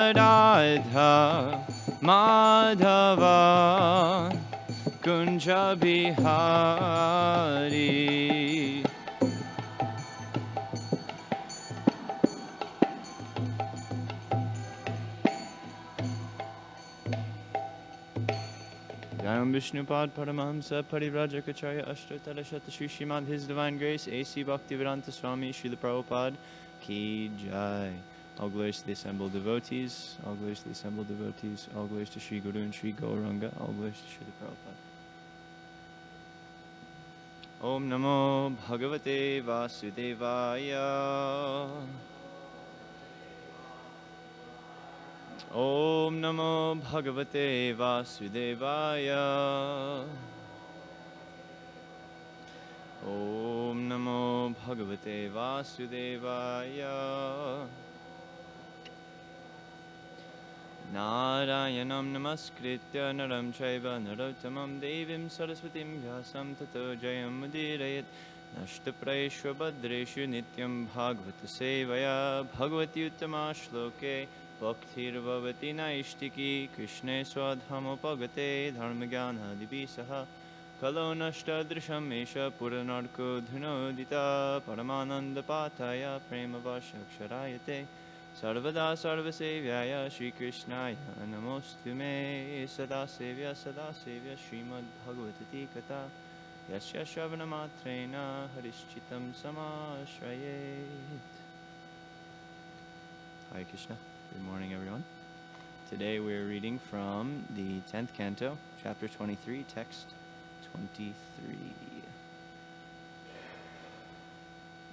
Radha Madhava Kunja Bihari. Jayam Vishnupad Paramahamsa Parivrajacharya Ashtatara Shri Srimad His Divine Grace A.C. Bhaktivedanta Swami Srila Prabhupada Ki Jai. All glories to the assembled devotees, all glories to the assembled devotees, all glories to Sri Guru and Sri Gauranga, all glories to Srila Prabhupada. Om Namo Bhagavate Vasudevaya. Om Namo Bhagavate Vasudevaya. Om Namo Bhagavate Vasudevaya. Narayanam Namaskritya Naram Chaiva Narottamam Devim Saraswatim Vyasam Tato Jayam Mudirayat Nashtaprayeshva Bhadreshu Nityam Bhagavata Sevaya Bhagavati Uttama Shloke Bhaktir Bhavati Naishtiki Krishne Swadhamopagate Dharmagana Divisaha Kalo Nashtadrisham Esha Puranarko Dhunodita Paramananda Pataya Premavashaksharayate Sarvada Sarvasevyaya Shri Krishnaya Namostu Me Sada Sevya Srimad Bhagavati Kata Yasya Shravana Matrena Harishchitam Samashrayet. Hare Krishna. Good morning, everyone. Today we are reading from the 10th canto, chapter 23, text 23.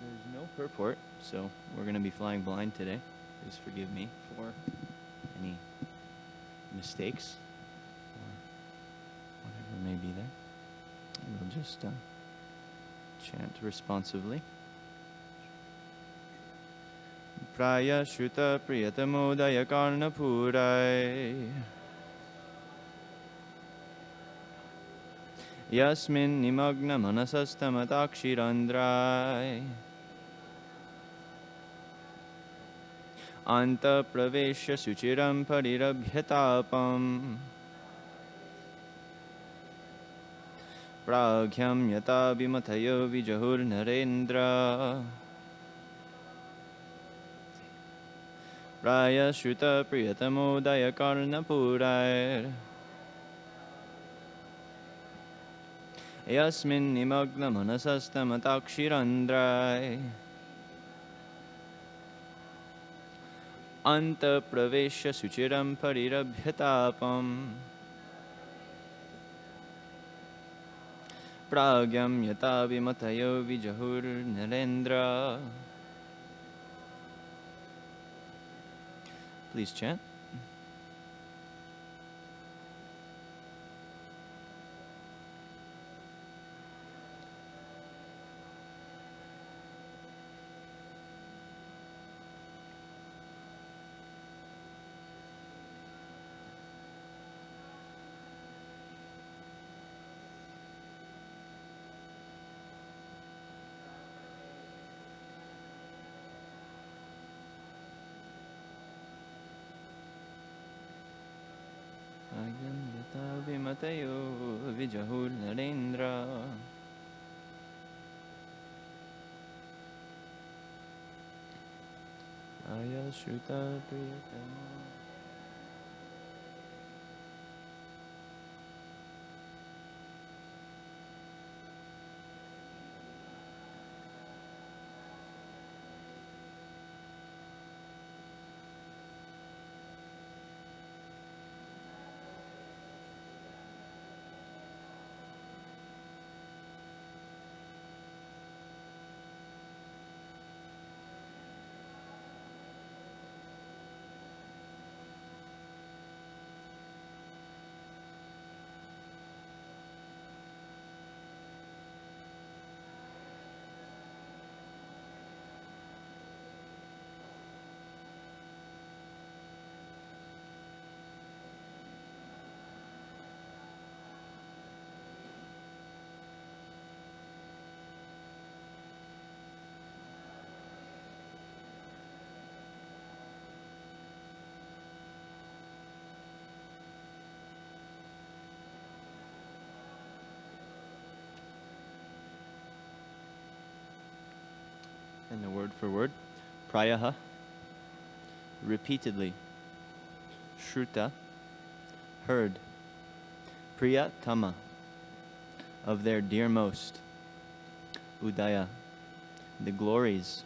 There's no purport, so we're going to be flying blind today. Please forgive me for any mistakes or whatever may be there. And we'll just chant responsively. Praya Shruta Priyatamodaya Karnapurai Yasmin Nimagna Manasastamataksirandrai Anta Pravesha Suchiram Parirabhyatapam Pragyam Yata Vimatayo Vijahur Narendra Praya Shruta Priyatamodaya Karnapurai Yasmin Nimagna Manasastamataksirandrai Anta Pravesha Suchiram Parirabhyatapam Pragyam Yata Vimatayo Vijahur Narendra. Please chant. Pragyam Yata Vimatayo Vijahur Narendra. Praya Shruta Priyatama. and the word for word. Prayaha, repeatedly. Shruta, heard. Priya Tama, of their dearmost. Udaya, the glories.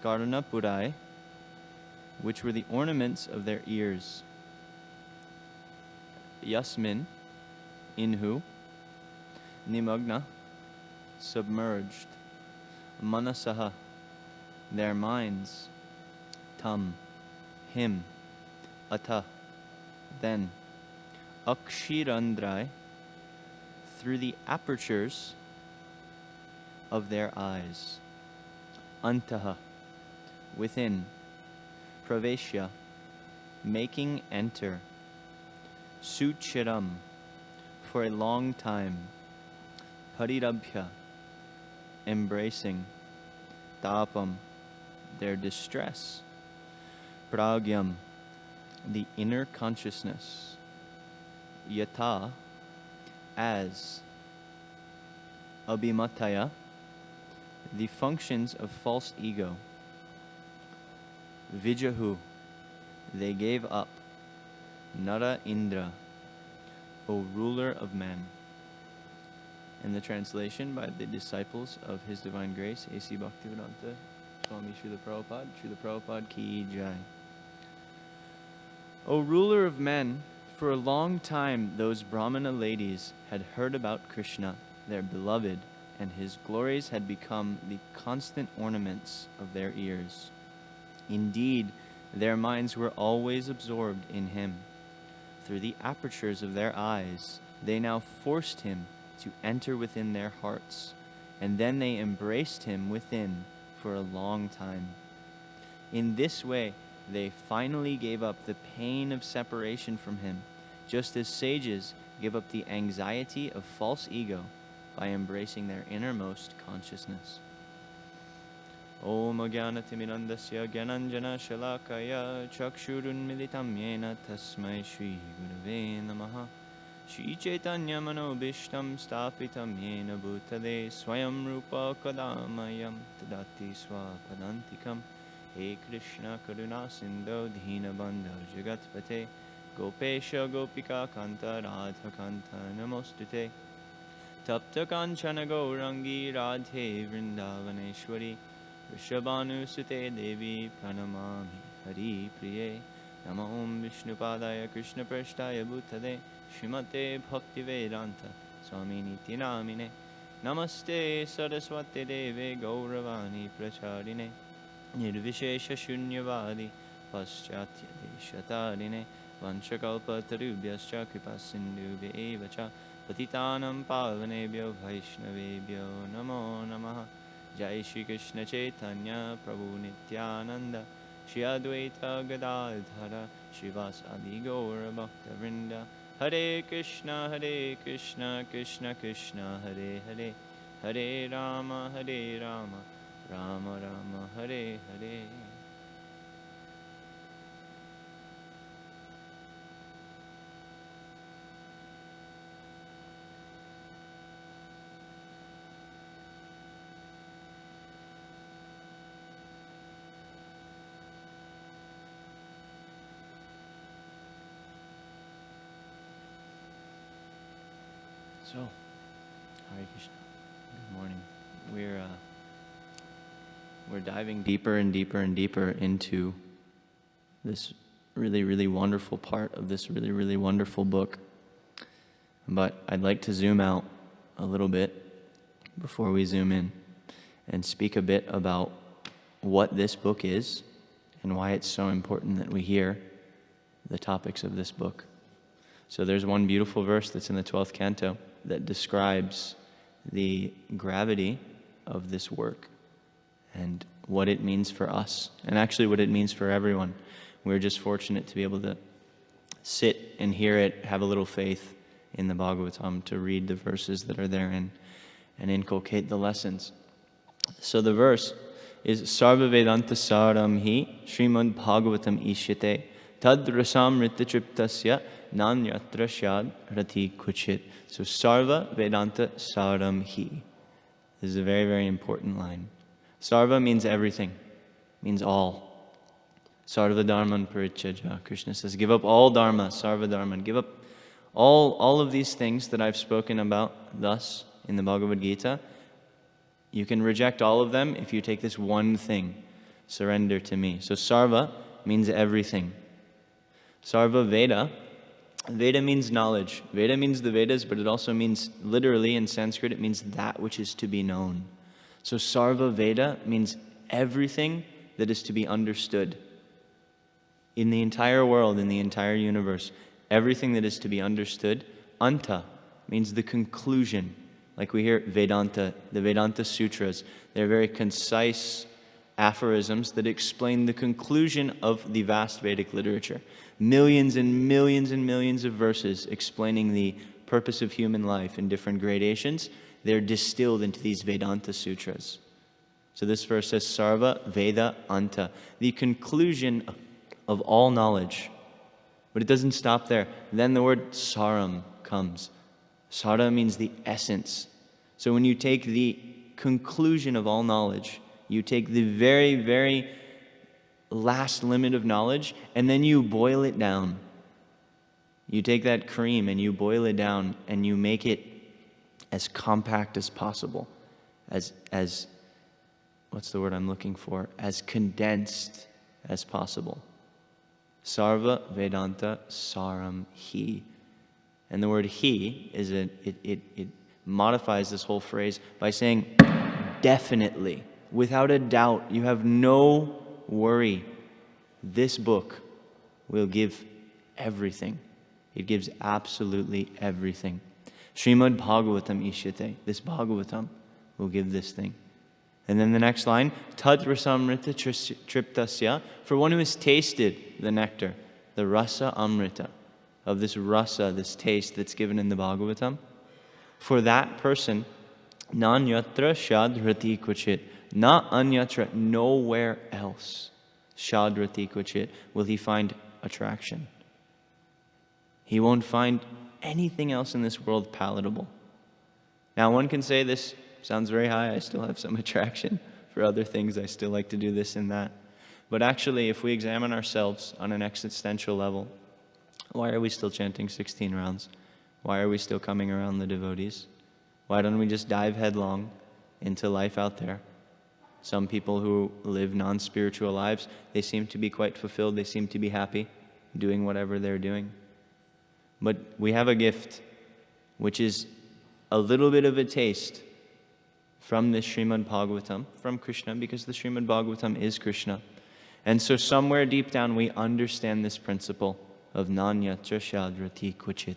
Karana Purai, which were the ornaments of their ears. Yasmin, in who. Nimagna, submerged. Manasaha, their minds. Tam, him. Ata, then. Akshirandrai, through the apertures of their eyes. Antaha, within. Praveshya, making enter. Suchiram, for a long time. Parirabhya, embracing. Tapam, their distress. Pragyam, the inner consciousness. Yata, as. Abhimataya, the functions of false ego. Vijahu, they gave up. Nara Indra, O ruler of men. In the translation by the disciples of His Divine Grace, A.C. Bhaktivedanta Swami Srila Prabhupada, Srila Prabhupada Ki Jai. O ruler of men, for a long time those Brahmana ladies had heard about Krishna, their beloved, and His glories had become the constant ornaments of their ears. Indeed, their minds were always absorbed in Him. Through the apertures of their eyes, they now forced Him to enter within their hearts, and then they embraced Him within for a long time. In this way, they finally gave up the pain of separation from Him, just as sages give up the anxiety of false ego by embracing their innermost consciousness. Om Ajnanatimidandasya Gyananjana Shalakaya Chakshurunmilitam Yena Tasmai Shri Gurave Namaha Shri Chaitanya Manobishtam Stapitam Yena Bhutale Swayam Rupa Kadamayam Tadati Swapadantikam He Krishna Karuna Sindho Dhinabandha Jagatpate Gopesha Gopika Kanta Radha Kanta Namostute Tapta Kanchana Gaurangi Radhe Vrindavaneshwari Vrishabhanusute Devi Pranamami Hari Priye Nama Om Vishnupadaya Krishna Prashtaya Bhutale Srimate Bhaktivedanta Swami Niti Namine Namaste Saraswate Deve Gauravani Pracharine Nirvishesha Shunyavadi Paschatya Deshatarine Vanchakalpa Tarubhyascha Kripasindhubhya Evacha Patitanam Pavanebhyo Vaishnavebhyo Namo Namaha Jai Shri Krishna Chaitanya Prabhu Nityananda Shri Advaita Gadadhara Srivasadi Gaura Bhakta Vrinda Hare Krishna Krishna Krishna Hare Hare Hare Rama Rama Rama Hare Hare. So, Hare Krishna. Good morning. We're diving deeper and deeper and deeper into this really, really wonderful part of this really, really wonderful book. But I'd like to zoom out a little bit before we zoom in and speak a bit about what this book is and why it's so important that we hear the topics of this book. So there's one beautiful verse that's in the 12th canto that describes the gravity of this work and what it means for us, and actually what it means for everyone. We're just fortunate to be able to sit and hear it, have a little faith in the Bhagavatam, to read the verses that are therein and inculcate the lessons. So the verse is Sarva Vedanta Saram Hi Srimad Bhagavatam Ishyate Tad Rasam Ritatriptasya Nanyatra Shad Rati Kuchit. So Sarva Vedanta Saram Hi. This is a very, very important line. Sarva means everything, means all. Sarva dharman parityajya. Krishna says, give up all dharma, sarva dharman. Give up all of these things that I've spoken about thus in the Bhagavad Gita. You can reject all of them if you take this one thing, surrender to me. So sarva means everything. Sarva Veda, Veda means knowledge. Veda means the Vedas, but it also means, literally in Sanskrit, it means that which is to be known. So Sarva Veda means everything that is to be understood. In the entire world, in the entire universe, everything that is to be understood. Anta means the conclusion. Like we hear Vedanta, the Vedanta Sutras, they're very concise aphorisms that explain the conclusion of the vast Vedic literature. Millions and millions and millions of verses explaining the purpose of human life in different gradations. They're distilled into these Vedanta Sutras. So this verse says, Sarva Veda Anta, the conclusion of all knowledge. But it doesn't stop there. Then the word saram comes. Sara means the essence. So when you take the conclusion of all knowledge, you take the very, very last limit of knowledge, and then you boil it down. You take that cream and you boil it down, and you make it as compact as possible, as what's the word I'm looking for? As condensed as possible. Sarva Vedanta Saram Hi. And the word He is it modifies this whole phrase by saying definitely, without a doubt, you have no worry. This book will give everything. It gives absolutely everything. Srimad Bhagavatam Ishyate. This Bhagavatam will give this thing. And then the next line, Tad Rasamrita Triptasya, for one who has tasted the nectar, the Rasa Amrita, of this rasa, this taste that's given in the Bhagavatam, for that person, Nanyatra Shadhrati Kvachit, na anyatra, nowhere else, Shadrati Kvachit, will he find attraction. He won't find anything else in this world palatable. Now one can say this sounds very high, I still have some attraction for other things, I still like to do this and that. But actually, if we examine ourselves on an existential level, why are we still chanting 16 rounds? Why are we still coming around the devotees? Why don't we just dive headlong into life out there? Some people who live non-spiritual lives, they seem to be quite fulfilled, they seem to be happy doing whatever they're doing. But we have a gift, which is a little bit of a taste from this Srimad Bhagavatam, from Krishna, because the Srimad Bhagavatam is Krishna. And so somewhere deep down we understand this principle of Nanyatra Shadrati Kvachit,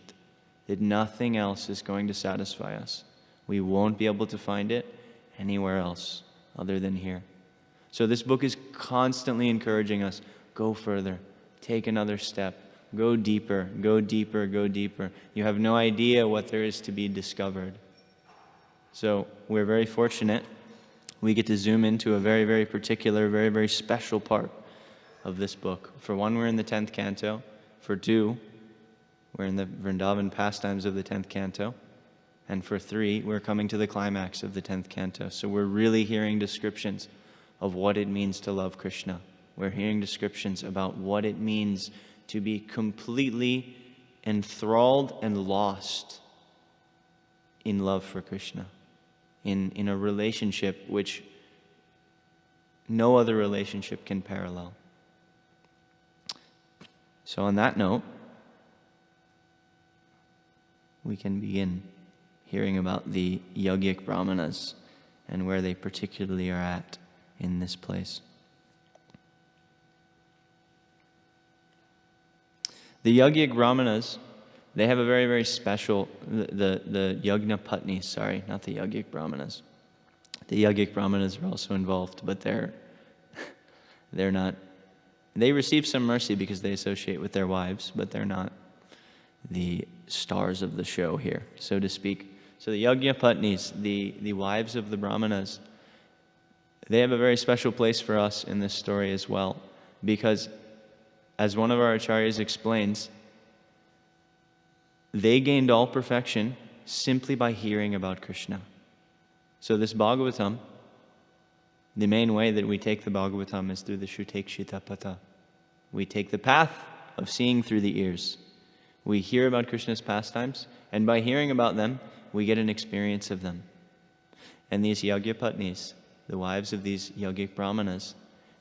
that nothing else is going to satisfy us. We won't be able to find it anywhere else other than here. So this book is constantly encouraging us, go further, take another step, go deeper, go deeper, go deeper. You have no idea what there is to be discovered. So we're very fortunate. We get to zoom into a very, very particular, very, very special part of this book. For one, we're in the 10th canto. For two, we're in the Vrindavan pastimes of the 10th canto. And for three, we're coming to the climax of the 10th canto. So we're really hearing descriptions of what it means to love Krishna. We're hearing descriptions about what it means to be completely enthralled and lost in love for Krishna, in a relationship which no other relationship can parallel. So on that note, we can begin hearing about the yogic brahmanas and where they particularly are at in this place. The yogic brahmanas, they have a very, very special, the yagna patnis, sorry, not the yogic brahmanas. The yogic brahmanas are also involved, but they're not, they receive some mercy because they associate with their wives, but they're not the stars of the show here, so to speak. So the yagna patnis, the wives of the brahmanas, they have a very special place for us in this story as well, because as one of our acharyas explains, they gained all perfection simply by hearing about Krishna. So this Bhagavatam, The main way that we take the Bhagavatam is through the Shrutekshita Pata. We take the path of seeing through the ears. We hear about Krishna's pastimes, and by hearing about them, we get an experience of them. And these Yagyapatnis, the wives of these yogic brahmanas,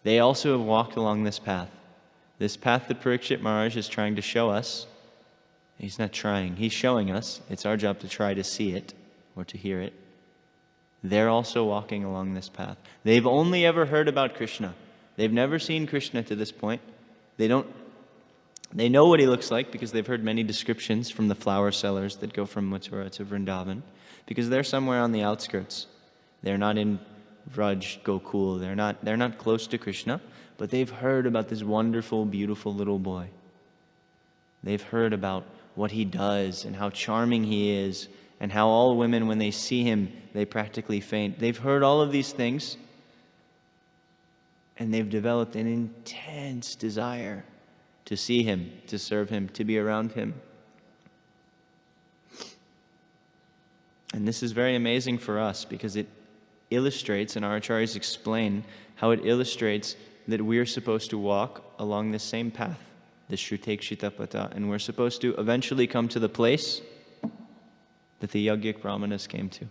they also have walked along this path that Parikshit Maharaj is trying to show us. He's not trying, he's showing us. It's our job to try to see it or to hear it. They're also walking along this path. They've only ever heard about Krishna. They've never seen Krishna to this point. They know what he looks like because they've heard many descriptions from the flower sellers that go from Mathura to Vrindavan, because they're somewhere on the outskirts. They're not in Vraj, Gokul. They're not close to Krishna, but they've heard about this wonderful, beautiful little boy. They've heard about what he does and how charming he is, and how all women, when they see him, they practically faint. They've heard all of these things, and they've developed an intense desire to see him, to serve him, to be around him. And this is very amazing for us because it illustrates, and our acharyas explain how it illustrates that we're supposed to walk along the same path, the Shrutekshitapata, and we're supposed to eventually come to the place that the yogic brahmanas came to.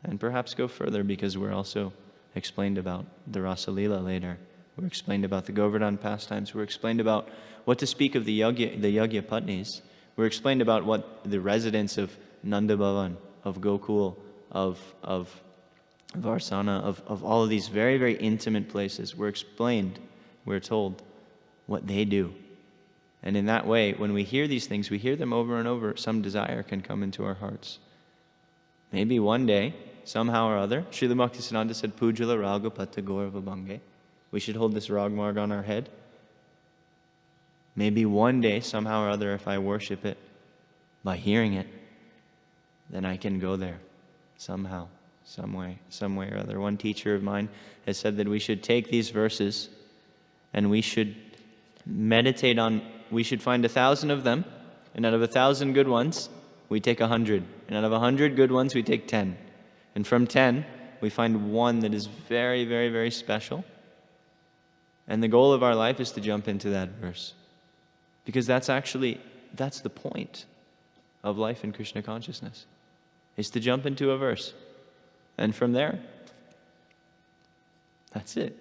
And perhaps go further, because we're also explained about the Rasa Leela later. We're explained about the Govardhan pastimes. We're explained about what to speak of the Yagya Patnis. We're explained about what the residents of Nanda Bhavan, of Gokul, of Varsana, of all of these very, very intimate places. We're explained, we're told what they do. And in that way, when we hear these things, we hear them over and over, some desire can come into our hearts. Maybe one day, somehow or other, Srila Bhaktisiddhanta said, Ujjvala Ragapata Gaurava Bhange. We should hold this ragmarg on our head. Maybe one day, somehow or other, if I worship it, by hearing it, then I can go there somehow, some way or other. One teacher of mine has said that we should take these verses and we should meditate on, we should find 1,000 of them, and out of 1,000 good ones, we take 100. And out of 100 good ones, we take 10. And from 10, we find one that is very, very, very special. And the goal of our life is to jump into that verse. Because that's the point of life in Krishna consciousness, is to jump into a verse. And from there, that's it.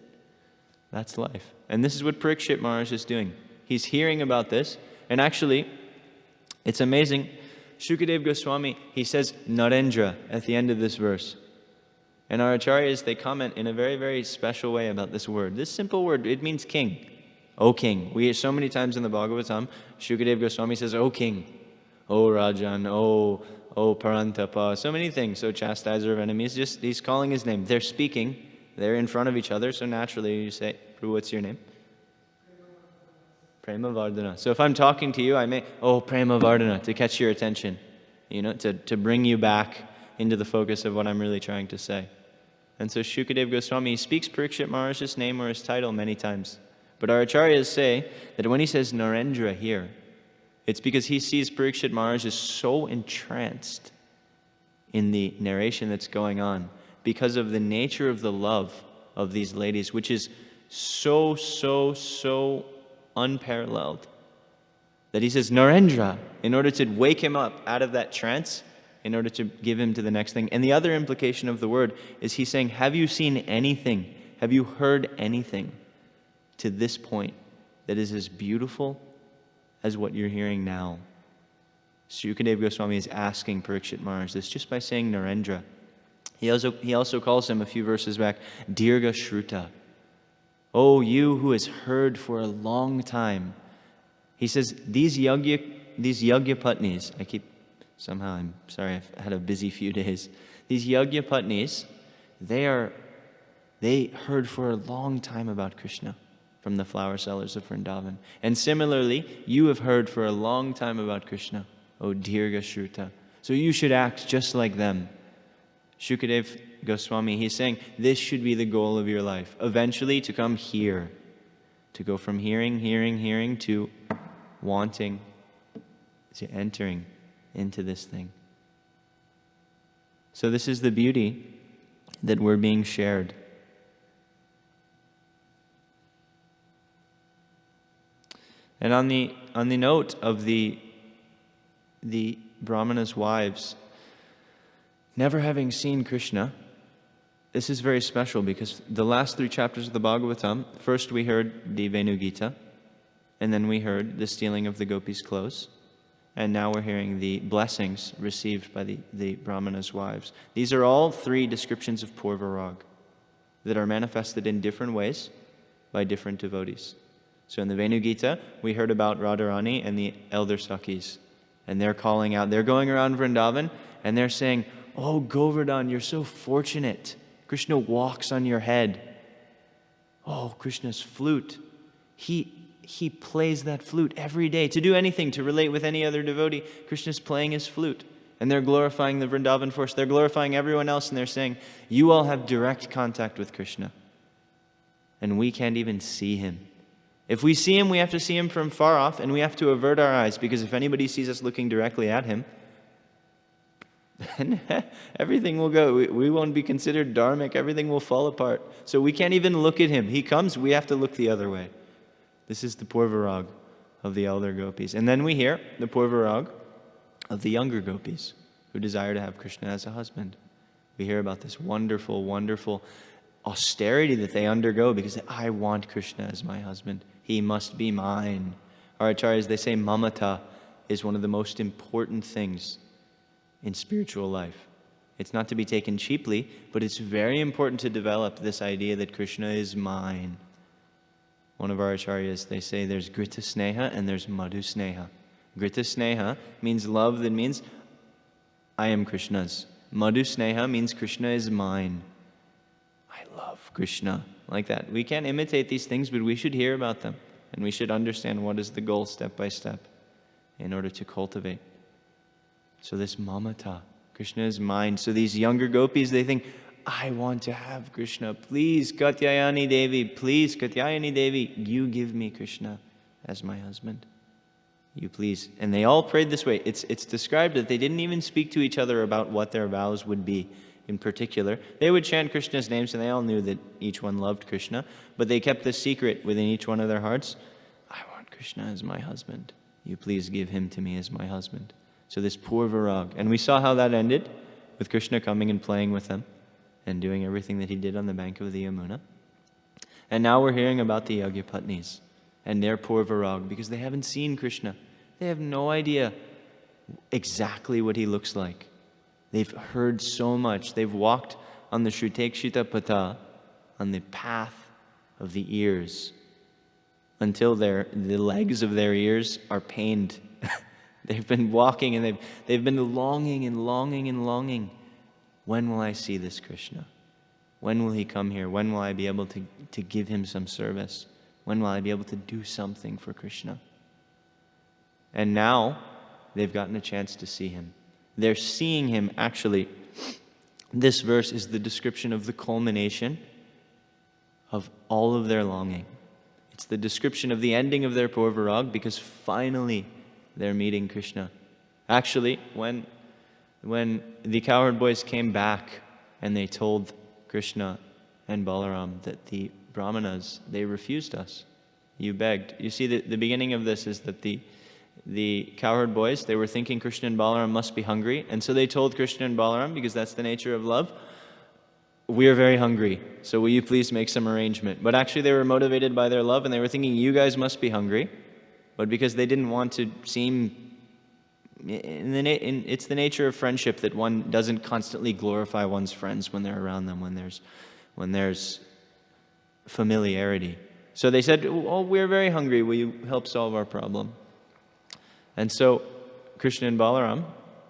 That's life. And this is what Parikshit Maharaj is doing. He's hearing about this. And actually, it's amazing. Shukadeva Goswami, he says Narendra at the end of this verse. And our acharyas, they comment in a very, very special way about this word. This simple word, it means king. O king. We hear so many times in the Bhagavatam, Shukadeva Goswami says, O king, O Rajan, O Parantapa, so many things, O chastiser of enemies. Just he's calling his name. They're speaking. They're in front of each other, so naturally you say, Prabhu, what's your name? Prema Vardhana. So if I'm talking to you, I may, Prema Vardhana, to catch your attention, to bring you back into the focus of what I'm really trying to say. And so Shukadeva Goswami speaks Parikshit Maharaj's name or his title many times. But our acharyas say that when he says Narendra here, it's because he sees Parikshit Maharaj is so entranced in the narration that's going on because of the nature of the love of these ladies, which is so, so, so unparalleled, that he says Narendra in order to wake him up out of that trance, in order to give him to the next thing. And the other implication of the word is he's saying, have you seen anything? Have you heard anything to this point that is as beautiful as what you're hearing now? Shukadeva Goswami is asking Parikshit Maharaj this just by saying Narendra. He also calls him a few verses back, Dirga Shruta. Oh, you who has heard for a long time. He says, these Yagya Patnis, I'm sorry, I've had a busy few days. These Yagya Patnis, they heard for a long time about Krishna from the flower sellers of Vrindavan. And similarly, you have heard for a long time about Krishna, O Dirga Shruta. So you should act just like them. Shukadeva Goswami, he's saying, this should be the goal of your life. Eventually to come here. To go from hearing to wanting, to entering into this thing. So this is the beauty that we're being shared. And on the note of the Brahmana's wives never having seen Krishna, this is very special because the last 3 chapters of the Bhagavatam, first we heard the Venu Gita, and then we heard the stealing of the gopis' clothes, and now we're hearing the blessings received by the Brahmana's wives. These are all 3 descriptions of Purvarag that are manifested in different ways by different devotees. So in the Venu Gita, we heard about Radharani and the elder Sakhis. And they're calling out, they're going around Vrindavan, and they're saying, "Oh, Govardhan, you're so fortunate. Krishna walks on your head. Oh, Krishna's flute. He plays that flute every day. To do anything, to relate with any other devotee, Krishna's playing his flute." And they're glorifying the Vrindavan force. They're glorifying everyone else, and they're saying, "You all have direct contact with Krishna. And we can't even see him. If we see him, we have to see him from far off, and we have to avert our eyes, because if anybody sees us looking directly at him, then everything will go. We won't be considered dharmic. Everything will fall apart. So we can't even look at him. He comes, we have to look the other way." This is the Purvarag of the elder gopis. And then we hear the Purvarag of the younger gopis who desire to have Krishna as a husband. We hear about this wonderful, wonderful austerity that they undergo because I want Krishna as my husband. He must be mine. Our acharyas, they say mamata is one of the most important things in spiritual life. It's not to be taken cheaply, but it's very important to develop this idea that Krishna is mine. One of our acharyas, they say there's Grita Sneha and there's Madhu Sneha. Grita Sneha means love that means I am Krishna's. Madhu Sneha means Krishna is mine. I love Krishna. Like that. We can't imitate these things, but we should hear about them. And we should understand what is the goal step by step in order to cultivate. So this mamata, Krishna is mine. So these younger gopis, they think, I want to have Krishna. Please, Katyayani Devi, please, Katyayani Devi, you give me Krishna as my husband. You please. And they all prayed this way. It's described that they didn't even speak to each other about what their vows would be in particular. They would chant Krishna's names, and they all knew that each one loved Krishna, but they kept this secret within each one of their hearts. I want Krishna as my husband. You please give him to me as my husband. So this Purvarag. And we saw how that ended with Krishna coming and playing with them and doing everything that he did on the bank of the Yamuna. And now we're hearing about the Yagyapatnis and their Purvarag because they haven't seen Krishna. They have no idea exactly what he looks like. They've heard so much. They've walked on the Shrutekshita Pata, on the path of the ears, until the legs of their ears are pained. They've been walking and they've been longing and longing and longing. When will I see this Krishna? When will he come here? When will I be able to give him some service? When will I be able to do something for Krishna? And now they've gotten a chance to see him. They're seeing him. Actually, this verse is the description of the culmination of all of their longing. It's the description of the ending of their Purvarag because finally they're meeting Krishna. Actually, when the cowherd boys came back and they told Krishna and Balaram that the Brahmanas, they refused us. You begged. You see, the beginning of this is that the cowherd boys, they were thinking Krishna and Balaram must be hungry, and so they told Krishna and Balaram, because that's the nature of love, we are very hungry, so will you please make some arrangement? But actually they were motivated by their love, and they were thinking you guys must be hungry, but because they didn't want to seem, it's the nature of friendship that one doesn't constantly glorify one's friends when they're around them, when there's familiarity. So they said, oh, we're very hungry, will you help solve our problem? And so Krishna and Balaram,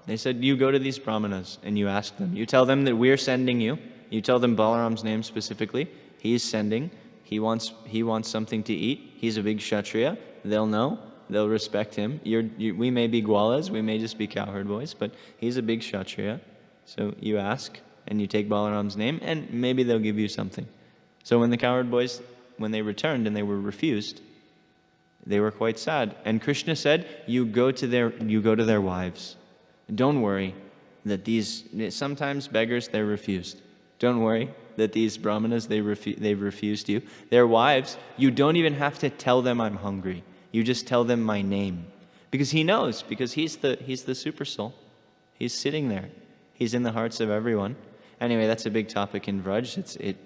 they said, you go to these Brahmanas and you ask them. You tell them that we're sending you. You tell them Balaram's name specifically. He's sending. He wants something to eat. He's a big Kshatriya. They'll know. They'll respect him. We may be Gwalas. We may just be cowherd boys. But he's a big Kshatriya. So you ask and you take Balaram's name and maybe they'll give you something. So when the cowherd boys, when they returned and they were refused, they were quite sad. And Krishna said, you go to their wives. Don't worry that sometimes beggars, they're refused. Don't worry that these Brahmanas, they've refused you. Their wives, you don't even have to tell them I'm hungry. You just tell them my name. Because he knows, because he's the super soul. He's sitting there. He's in the hearts of everyone. Anyway, that's a big topic in Vraj.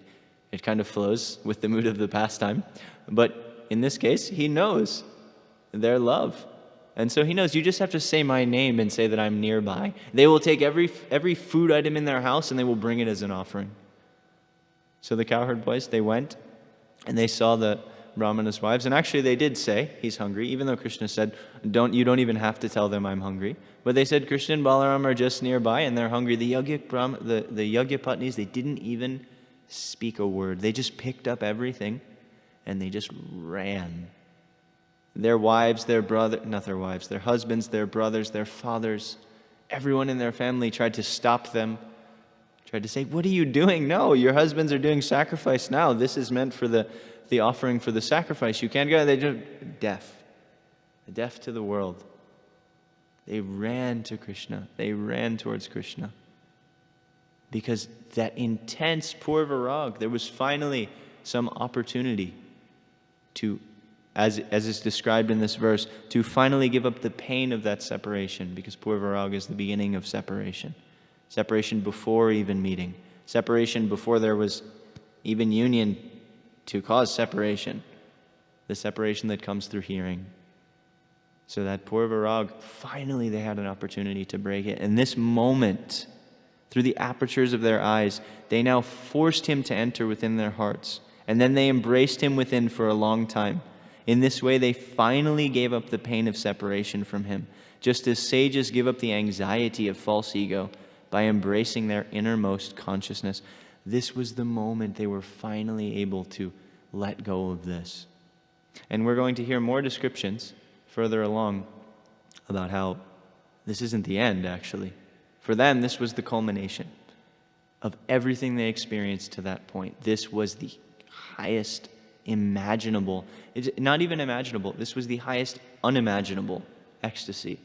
It kind of flows with the mood of the pastime. But in this case, he knows their love. And so he knows, you just have to say my name and say that I'm nearby. They will take every food item in their house and they will bring it as an offering. So the cowherd boys, they went and they saw the Brahmana's wives. And actually they did say, he's hungry, even though Krishna said, you don't even have to tell them I'm hungry. But they said, Krishna and Balaram are just nearby and they're hungry. The Yagya Patnis, they didn't even speak a word. They just picked up everything and they just ran. Their wives, their husbands, their brothers, their fathers, everyone in their family tried to stop them, tried to say, what are you doing? No, your husbands are doing sacrifice now. This is meant for the offering for the sacrifice. You can't go. They're just deaf to the world. They ran to Krishna. They ran towards Krishna. Because that intense purvarag, there was finally some opportunity to, as is described in this verse, to finally give up the pain of that separation, because purvarag is the beginning of separation. Separation before even meeting. Separation before there was even union to cause separation. The separation that comes through hearing. So that purvarag, finally they had an opportunity to break it. And this moment, through the apertures of their eyes, they now forced him to enter within their hearts. And then they embraced him within for a long time. In this way, they finally gave up the pain of separation from him, just as sages give up the anxiety of false ego by embracing their innermost consciousness. This was the moment they were finally able to let go of this. And we're going to hear more descriptions further along about how this isn't the end, actually. For them, this was the culmination of everything they experienced to that point. This was the highest imaginable, not even imaginable, this was the highest unimaginable ecstasy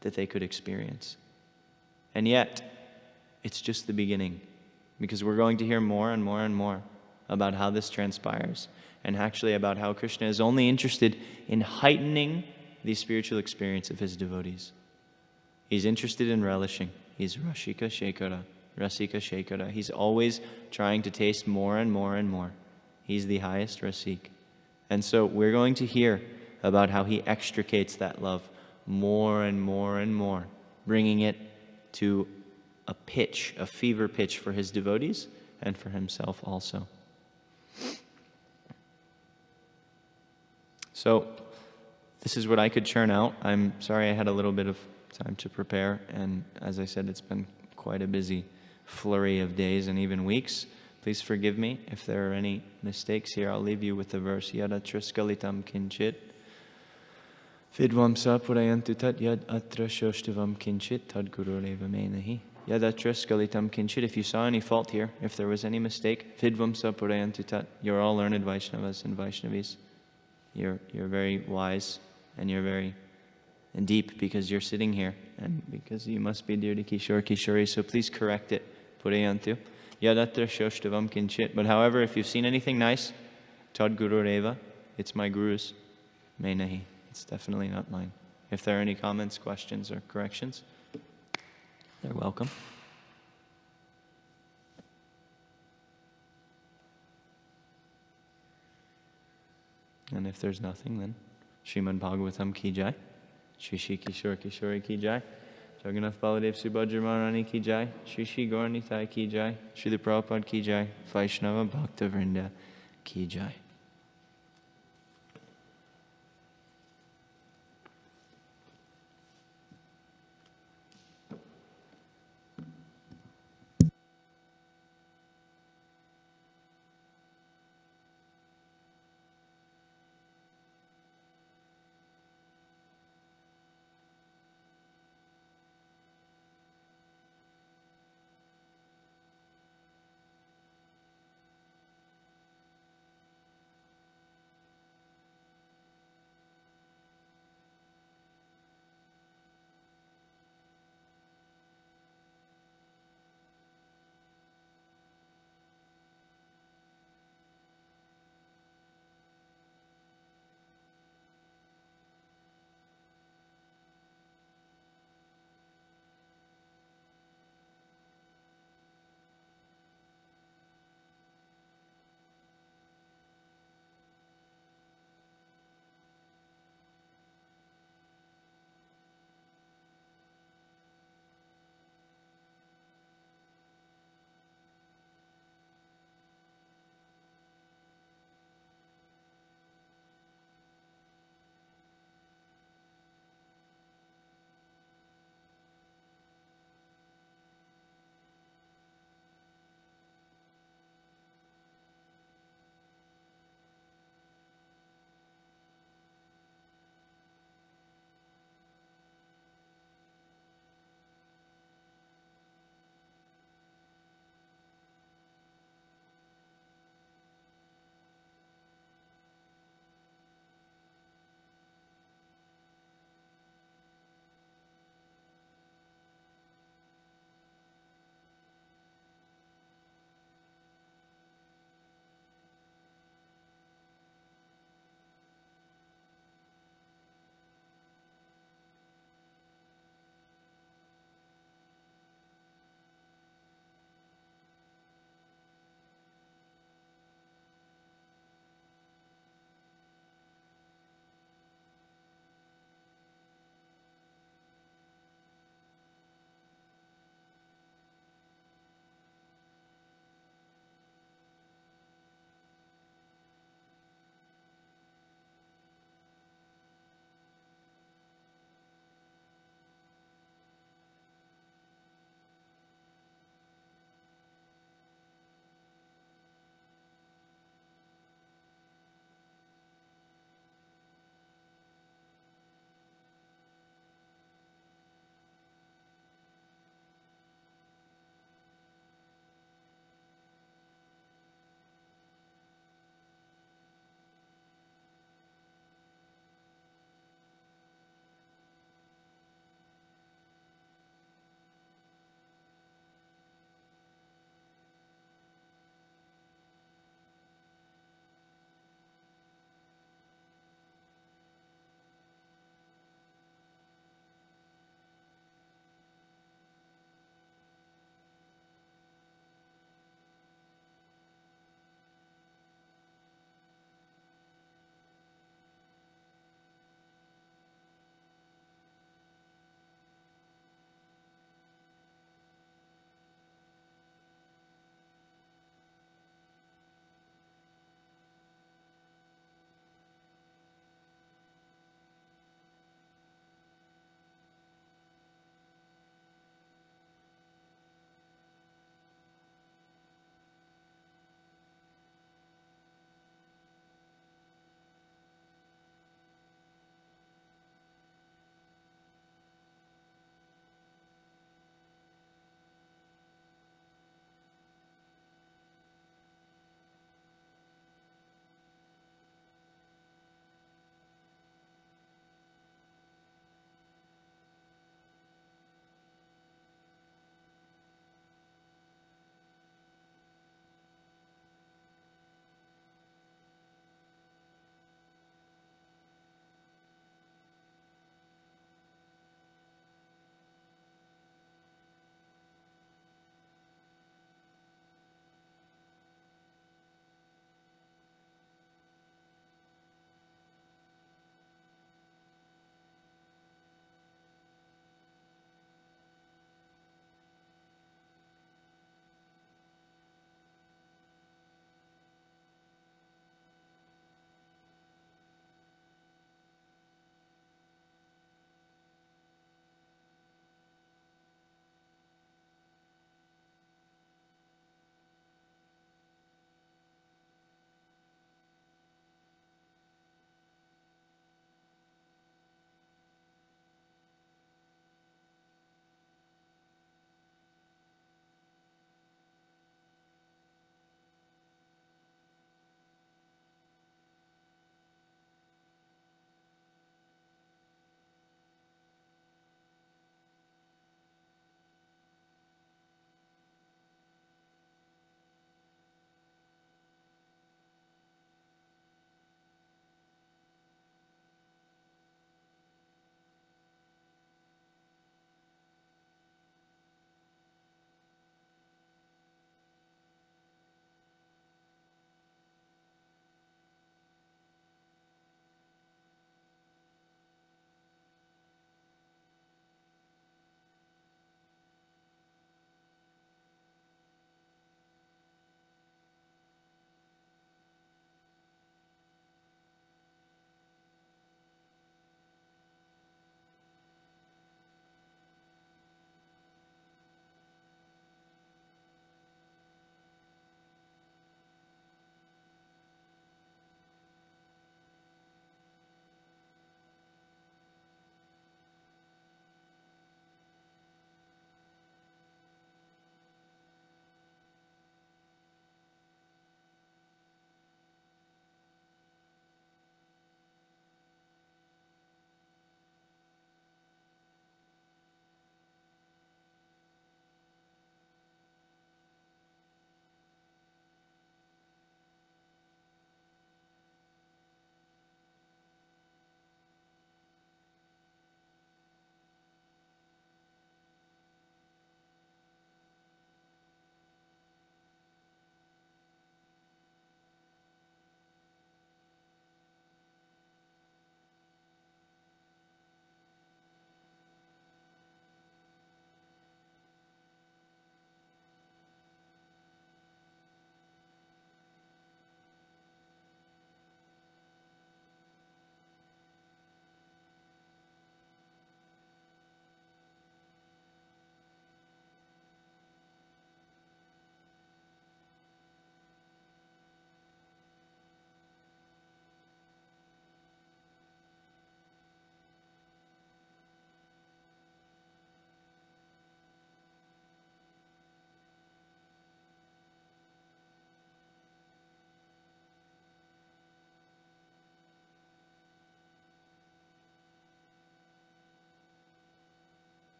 that they could experience. And yet, it's just the beginning, because we're going to hear more and more and more about how this transpires, and actually about how Krishna is only interested in heightening the spiritual experience of his devotees. He's interested in relishing. He's Rasika Shekara. He's always trying to taste more and more and more. He's the highest Rasik. And so we're going to hear about how he extricates that love more and more and more, bringing it to a pitch, a fever pitch for his devotees and for himself also. So this is what I could churn out. I'm sorry I had a little bit of time to prepare, and as I said, it's been quite a busy flurry of days and even weeks. Please forgive me if there are any mistakes here. I'll leave you with the verse, Yada triskalitam kinchit vidvamsa purayantu tat yad atra shoshtavam kinchit tad gurureva menahi. Yada triskalitam kinchit. If you saw any fault here, if there was any mistake, vidvamsa purayantu tat. You're all learned Vaishnavas and Vaishnavis. You're very wise and you're very deep because you're sitting here and because you must be dear to Kishore Kishori. So please correct it. Purayantu. Yadatra shoshtavam kinchit. But however, if you've seen anything nice, tad gurureva, it's my guru's. May nahi. It's definitely not mine. If there are any comments, questions, or corrections, they're welcome. And if there's nothing, then Srimad Bhagavatam ki jai, Shri Shri Kishore Kishori ki jai, Jagannath Baladev Subhadra Maharani ki jai, Shri Shri Gaura Nitai ki jai, Srila Prabhupada ki jai, Vaishnava Bhakta Vrinda ki jai.